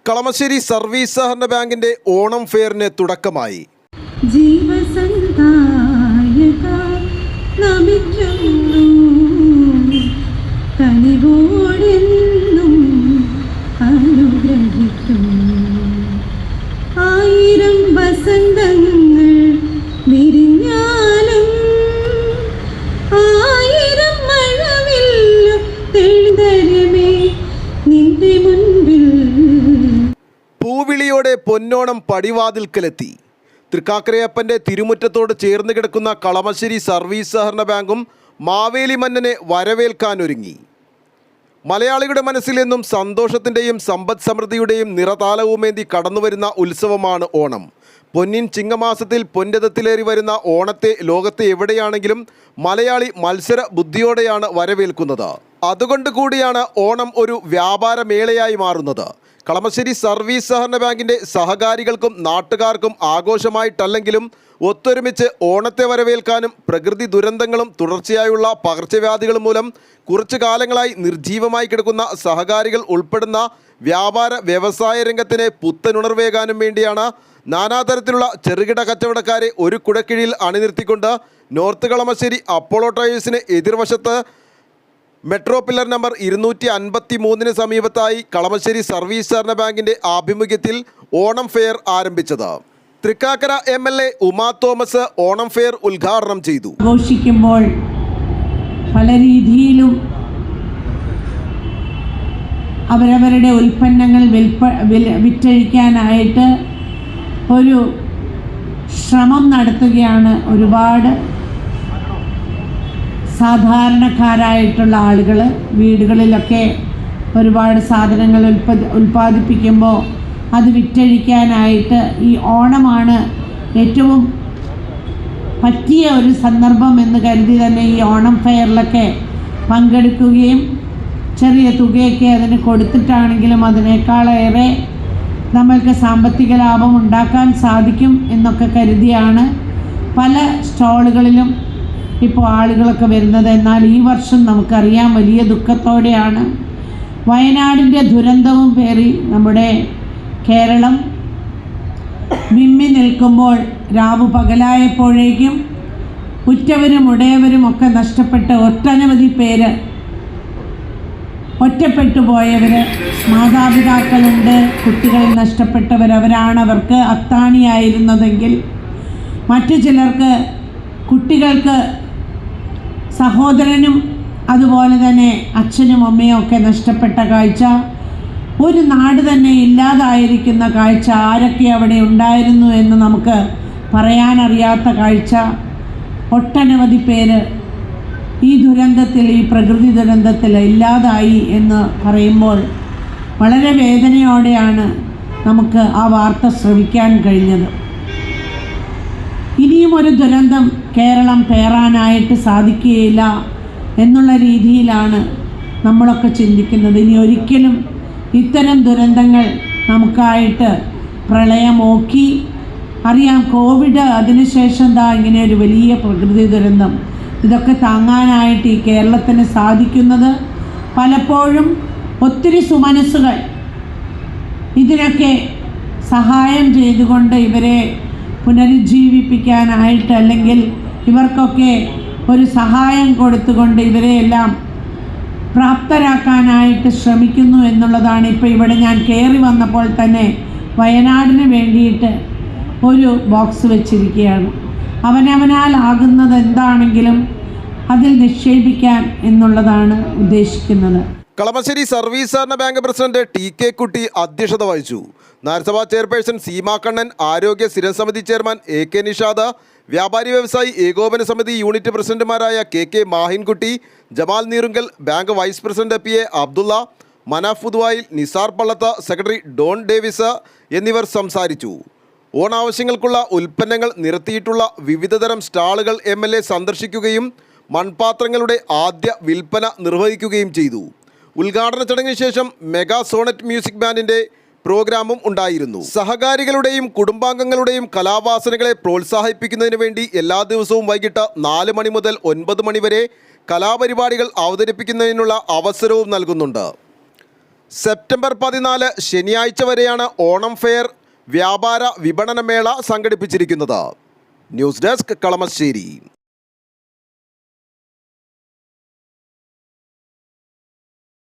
Kalamassery service സഹകരണ ബാങ്കിന്റെ ഓണം ഫെയറിന് തുടക്കമായി. ആയിരം വസന്തങ്ങൾ വിരിഞ്ഞാലും ആയിരം മഴവില്ലും തെളിതരമേ നിന്റെ മുൻപിൽ. പൂവിളിയോടെ പൊന്നോണം പടിവാതിൽക്കലെത്തി. തൃക്കാക്കരയപ്പൻ്റെ തിരുമുറ്റത്തോട് ചേർന്ന് കിടക്കുന്ന കളമശ്ശേരി സർവീസ് സഹകരണ ബാങ്കും മാവേലി മന്നനെ വരവേൽക്കാനൊരുങ്ങി. മലയാളികളുടെ മനസ്സിൽ നിന്നും സന്തോഷത്തിൻ്റെയും സമ്പദ് സമൃദ്ധിയുടെയും നിറതാലവുമേന്തി കടന്നുവരുന്ന ഉത്സവമാണ് ഓണം. പൊന്നിൻ ചിങ്ങമാസത്തിൽ പൊൻരഥത്തിലേറി വരുന്ന ഓണത്തെ ലോകത്തെ എവിടെയാണെങ്കിലും മലയാളി മത്സര ബുദ്ധിയോടെയാണ് വരവേൽക്കുന്നത്. അതുകൊണ്ട് കൂടിയാണ് ഓണം ഒരു വ്യാപാര മേളയായി മാറുന്നത്. കളമശ്ശേരി സർവീസ് സഹകരണ ബാങ്കിൻ്റെ സഹകാരികൾക്കും നാട്ടുകാർക്കും ആഘോഷമായിട്ടല്ലെങ്കിലും ഒത്തൊരുമിച്ച് ഓണത്തെ വരവേൽക്കാനും പ്രകൃതി ദുരന്തങ്ങളും തുടർച്ചയായുള്ള പകർച്ചവ്യാധികളും മൂലം കുറച്ചു കാലങ്ങളായി നിർജീവമായി കിടക്കുന്ന സഹകാരികൾ ഉൾപ്പെടുന്ന വ്യാപാര വ്യവസായ രംഗത്തിന് പുത്തനുണർവേകാനും വേണ്ടിയാണ് നാനാതരത്തിലുള്ള ചെറുകിട കച്ചവടക്കാരെ ഒരു കുടക്കീഴിൽ അണിനിർത്തിക്കൊണ്ട് നോർത്ത് കളമശ്ശേരി അപ്പോളോ ടയേഴ്സിന് എതിർവശത്ത് മെട്രോ പില്ലർ നമ്പർ 253 സമീപത്തായി കളമശ്ശേരി സർവീസ് സഹകരണ ബാങ്കിൻ്റെ ആഭിമുഖ്യത്തിൽ ഓണം ഫെയർ ആരംഭിച്ചത്. Thrikkakara MLA Uma Thomas Onam fair ഉദ്ഘാടനം ചെയ്തു. ആഘോഷിക്കുമ്പോൾ പല രീതിയിലും അവരവരുടെ ഉൽപ്പന്നങ്ങൾ വിറ്റഴിക്കാനായിട്ട് ഒരു ശ്രമം നടത്തുകയാണ് ഒരുപാട് സാധാരണക്കാരായിട്ടുള്ള ആളുകൾ. വീടുകളിലൊക്കെ ഒരുപാട് സാധനങ്ങൾ ഉൽപ്പാദിപ്പിക്കുമ്പോൾ അത് വിറ്റഴിക്കാനായിട്ട് ഈ ഓണമാണ് ഏറ്റവും പറ്റിയ ഒരു സന്ദർഭം എന്ന് കരുതി തന്നെ ഈ ഓണം ഫെയറിലൊക്കെ പങ്കെടുക്കുകയും ചെറിയ തുകയൊക്കെ അതിന് കൊടുത്തിട്ടാണെങ്കിലും അതിനേക്കാളേറെ നമ്മൾക്ക് സാമ്പത്തിക ലാഭം ഉണ്ടാക്കാൻ സാധിക്കും എന്നൊക്കെ കരുതിയാണ് പല സ്റ്റാളുകളിലും ഇപ്പോൾ ആളുകളൊക്കെ വരുന്നത്. എന്നാൽ ഈ വർഷം നമുക്കറിയാം വലിയ ദുഃഖത്തോടെയാണ് വയനാടിൻ്റെ ദുരന്തവും പേറി നമ്മുടെ കേരളം വിമ്മി നിൽക്കുമ്പോൾ രാവു പകലായപ്പോഴേക്കും ഉറ്റവരും ഉടയവരും ഒക്കെ നഷ്ടപ്പെട്ട് ഒട്ടനവധി പേര് ഒറ്റപ്പെട്ടു പോയവർ, മാതാപിതാക്കളുണ്ട്, കുട്ടികൾ നഷ്ടപ്പെട്ടവർ, അവർക്ക് അത്താണിയായിരുന്നതെങ്കിൽ മറ്റു ചിലർക്ക് കുട്ടികൾക്ക് സഹോദരനും അതുപോലെ തന്നെ അച്ഛനും അമ്മയും ഒക്കെ നഷ്ടപ്പെട്ട കാഴ്ച, ഒരു നാട് തന്നെ ഇല്ലാതായിരിക്കുന്ന കാഴ്ച, ആരൊക്കെ അവിടെ ഉണ്ടായിരുന്നു എന്ന് നമുക്ക് പറയാനറിയാത്ത കാഴ്ച. ഒട്ടനവധി പേര് ഈ ദുരന്തത്തിൽ, ഈ പ്രകൃതി ദുരന്തത്തിൽ ഇല്ലാതായി എന്ന് പറയുമ്പോൾ വളരെ വേദനയോടെയാണ് നമുക്ക് ആ വാർത്ത ശ്രവിക്കാൻ കഴിഞ്ഞത്. ഇനിയും ഒരു ദുരന്തം കേരളം പേറാനായിട്ട് സാധിക്കുകയില്ല എന്നുള്ള രീതിയിലാണ് നമ്മളൊക്കെ ചിന്തിക്കുന്നത്. ഇനി ഒരിക്കലും ഇത്തരം ദുരന്തങ്ങൾ നമുക്കായിട്ട് പ്രളയമോക്കി അറിയാം. കോവിഡ്, അതിനുശേഷം ഇങ്ങനെ ഒരു വലിയ പ്രകൃതി ദുരന്തം, ഇതൊക്കെ താങ്ങാനായിട്ട് ഈ കേരളത്തിന് സാധിക്കുന്നത് പലപ്പോഴും ഒത്തിരി സുമനസ്സുകൾ ഇതിനൊക്കെ സഹായം ചെയ്തുകൊണ്ട് ഇവരെ പുനരുജ്ജീവിപ്പിക്കാനായിട്ട്, അല്ലെങ്കിൽ ഇവർക്കൊക്കെ ഒരു സഹായം കൊടുത്തുകൊണ്ട് ഇവരെയെല്ലാം പ്രാപ്തരാക്കാനായിട്ട് ശ്രമിക്കുന്നു എന്നുള്ളതാണ്. ഇപ്പോൾ ഇവിടെ ഞാൻ കയറി വന്നപ്പോൾ തന്നെ വയനാടിന് വേണ്ടിയിട്ട് ഒരു ബോക്സ് വെച്ചിരിക്കുകയാണ്. അവനവനാൽ ആകുന്നത് എന്താണെങ്കിലും അതിൽ നിക്ഷേപിക്കാൻ എന്നുള്ളതാണ് ഉദ്ദേശിക്കുന്നത്. കളമശ്ശേരി സർവീസ് സഹകരണ ബാങ്ക് പ്രസിഡന്റ് TK കുട്ടി അധ്യക്ഷത വഹിച്ചു. നഗരസഭാ ചെയർപേഴ്സൺ സീമാ കണ്ണൻ, ആരോഗ്യ സ്ഥിരസമിതി ചെയർമാൻ AK നിഷാദ്, വ്യാപാരി വ്യവസായി ഏകോപന സമിതി യൂണിറ്റ് പ്രസിഡന്റുമാരായ KK Mahinkutty, Jamal Neerunkal, bank vice president PA Abdulla, Manaf Puthuvayil, Nisar Pallath, secretary Don Davis എന്നിവർ സംസാരിച്ചു. ഓണാവശ്യങ്ങൾക്കുള്ള ഉൽപ്പന്നങ്ങൾ നിരത്തിയിട്ടുള്ള വിവിധതരം സ്റ്റാളുകൾ MLA സന്ദർശിക്കുകയും മൺപാത്രങ്ങളുടെ ആദ്യ വിൽപ്പന നിർവഹിക്കുകയും ചെയ്തു. ഉദ്ഘാടന ചടങ്ങിന് ശേഷം മെഗാ സോണറ്റ് മ്യൂസിക് ബാൻഡിൻ്റെ പ്രോഗ്രാമും ഉണ്ടായിരുന്നു. സഹകാരികളുടെയും കുടുംബാംഗങ്ങളുടെയും കലാവാസനകളെ പ്രോത്സാഹിപ്പിക്കുന്നതിന് വേണ്ടി എല്ലാ ദിവസവും വൈകിട്ട് 4 മണി മുതൽ 9 മണി വരെ കലാപരിപാടികൾ അവതരിപ്പിക്കുന്നതിനുള്ള അവസരവും നൽകുന്നുണ്ട്. സെപ്റ്റംബർ 14 ശനിയാഴ്ച വരെയാണ് ഓണം ഫെയർ വ്യാപാര വിപണന മേള സംഘടിപ്പിച്ചിരിക്കുന്നത്. News desk Kalamassery.